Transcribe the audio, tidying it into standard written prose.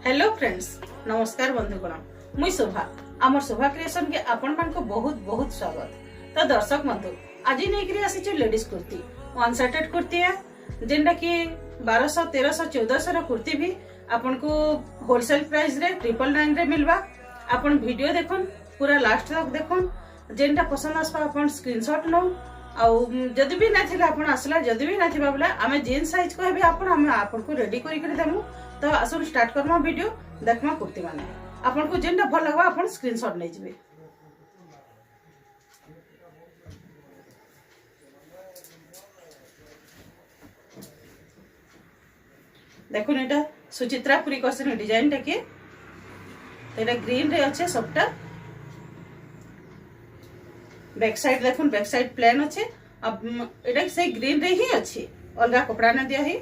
Hello friends, नमस्कार बंधुगण। मुई शोभा आमर शोभा क्रिएशन के आपण मान को बहुत बहुत स्वागत। तो दर्शक बंधु, आज नहीं आसी ladies kurti one sided kurti है जेनटा कि 1200 1300 1400 कुर्ती भी आपन को होलसेल प्राइस रे 999 रे मिलवा। आपन वीडियो देखन पूरा लास्ट तक देखन, जेनटा पसंद आसपा आपन स्क्रीनशॉट लो। आउ जदि भी ना थिला आपन आसला, जदि भी ना थिबा बोले आमे जीन्स साइज कहबे आपन को रेडी करी कर देमु। तो आसन स्टार्ट करमा वीडियो देखमा कुर्ती माने आपन को जेनटा भल लगवा आपन स्क्रीनशॉट नै जिवे। देखो एटा सुचित्रा पुरी कसन डिजाइन टाके एटा ग्रीन रे अच्छे सबटा। बैक साइड देखुन, बैक साइड प्लेन अच्छे। अब एटा से ग्रीन रे ही अच्छे, अलगा कपड़ा ना दिया ही।